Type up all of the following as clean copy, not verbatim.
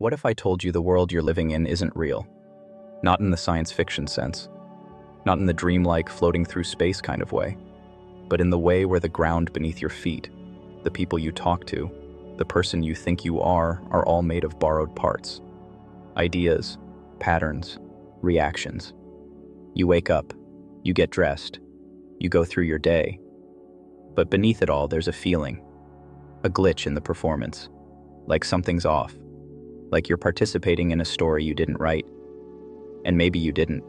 What if I told you the world you're living in isn't real? Not in the science fiction sense, not in the dreamlike floating through space kind of way, but in the way where the ground beneath your feet, the people you talk to, the person you think you are all made of borrowed parts. Ideas, patterns, reactions. You wake up, you get dressed, you go through your day, but beneath it all there's a feeling, a glitch in the performance, like something's off. Like you're participating in a story you didn't write. And maybe you didn't.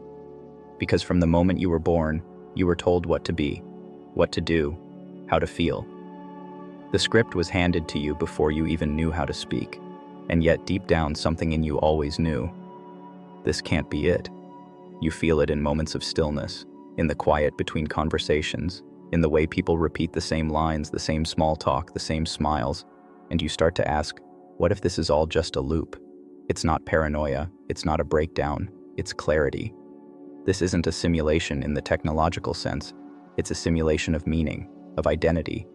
Because from the moment you were born, you were told what to be, what to do, how to feel. The script was handed to you before you even knew how to speak. And yet deep down something in you always knew. This can't be it. You feel it in moments of stillness, in the quiet between conversations, in the way people repeat the same lines, the same small talk, the same smiles, and you start to ask, what if this is all just a loop? It's not paranoia, it's not a breakdown, it's clarity. This isn't a simulation in the technological sense, it's a simulation of meaning, of identity,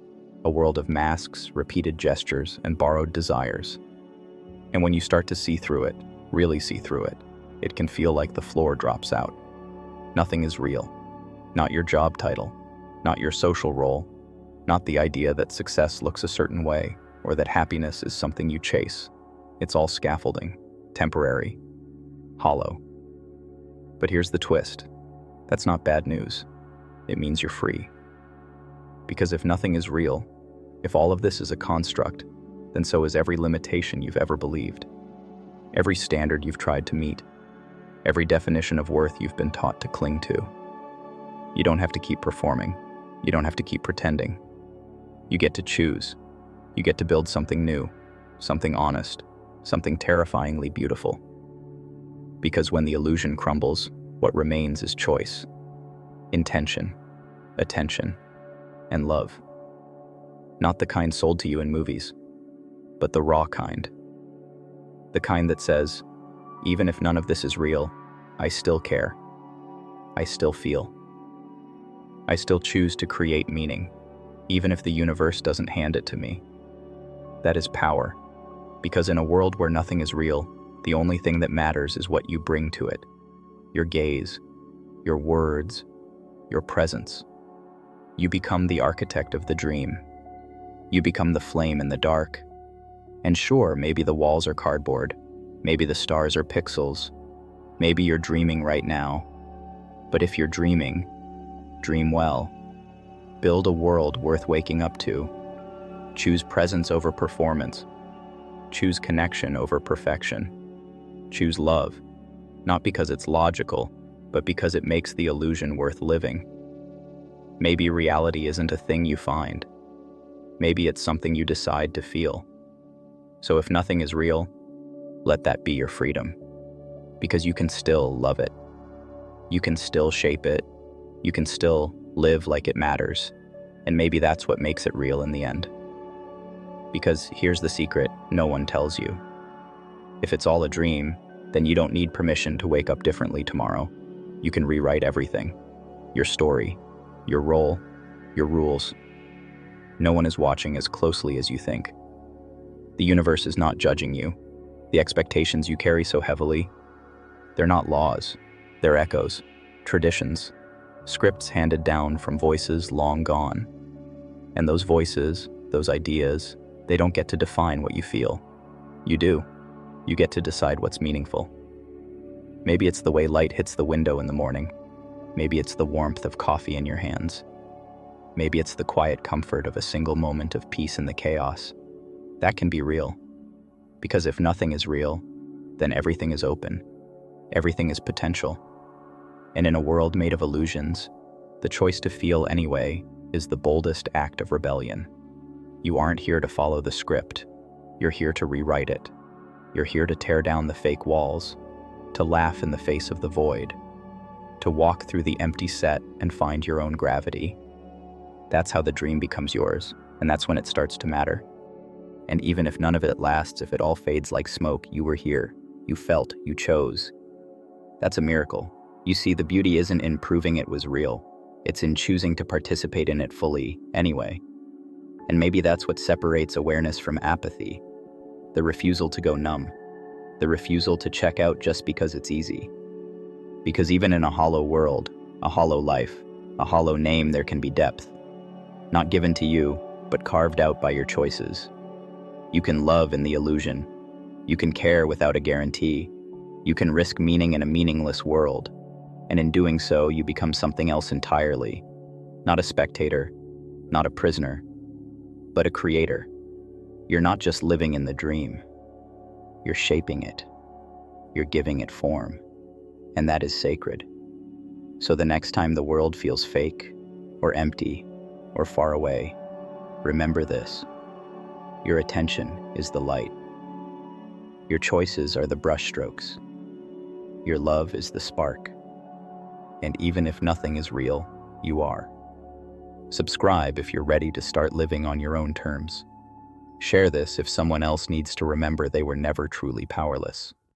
a world of masks, repeated gestures, and borrowed desires. And when you start to see through it, really see through it, it can feel like the floor drops out. Nothing is real. Not your job title, not your social role, not the idea that success looks a certain way, or that happiness is something you chase. It's all scaffolding, temporary, hollow. But here's the twist. That's not bad news. It means you're free. Because if nothing is real, if all of this is a construct, then so is every limitation you've ever believed, every standard you've tried to meet, every definition of worth you've been taught to cling to. You don't have to keep performing. You don't have to keep pretending. You get to choose. You get to build something new, something honest, something terrifyingly beautiful. Because when the illusion crumbles, what remains is choice, intention, attention, and love. Not the kind sold to you in movies, but the raw kind. The kind that says, even if none of this is real, I still care. I still feel. I still choose to create meaning, even if the universe doesn't hand it to me. That is power, because in a world where nothing is real, the only thing that matters is what you bring to it. Your gaze, your words, your presence. You become the architect of the dream. You become the flame in the dark. And sure, maybe the walls are cardboard, maybe the stars are pixels, maybe you're dreaming right now. But if you're dreaming, dream well. Build a world worth waking up to. Choose presence over performance. Choose connection over perfection. Choose love, not because it's logical, but because it makes the illusion worth living. Maybe reality isn't a thing you find. Maybe it's something you decide to feel. So if nothing is real, let that be your freedom. Because you can still love it. You can still shape it. You can still live like it matters. And maybe that's what makes it real in the end. Because here's the secret no one tells you. If it's all a dream, then you don't need permission to wake up differently tomorrow. You can rewrite everything. Your story, your role, your rules. No one is watching as closely as you think. The universe is not judging you. The expectations you carry so heavily, they're not laws. They're echoes, traditions, scripts handed down from voices long gone. And those voices, those ideas, they don't get to define what you feel. You do. You get to decide what's meaningful. Maybe it's the way light hits the window in the morning. Maybe it's the warmth of coffee in your hands. Maybe it's the quiet comfort of a single moment of peace in the chaos. That can be real. Because if nothing is real, then everything is open. Everything is potential. And in a world made of illusions, the choice to feel anyway is the boldest act of rebellion. You aren't here to follow the script. You're here to rewrite it. You're here to tear down the fake walls, to laugh in the face of the void, to walk through the empty set and find your own gravity. That's how the dream becomes yours, and that's when it starts to matter. And even if none of it lasts, if it all fades like smoke, you were here. You felt, you chose. That's a miracle. You see, the beauty isn't in proving it was real. It's in choosing to participate in it fully, anyway. And maybe that's what separates awareness from apathy. The refusal to go numb. the refusal to check out just because it's easy. Because even in a hollow world, a hollow life, a hollow name, there can be depth. Not given to you, but carved out by your choices. You can love in the illusion. You can care without a guarantee. You can risk meaning in a meaningless world. And in doing so, you become something else entirely. Not a spectator, not a prisoner, but a creator. You're not just living in the dream. You're shaping it. You're giving it form. And that is sacred. So the next time the world feels fake, or empty, or far away, remember this. Your attention is the light. Your choices are the brushstrokes. Your love is the spark. And even if nothing is real, you are. Subscribe if you're ready to start living on your own terms. Share this if someone else needs to remember they were never truly powerless.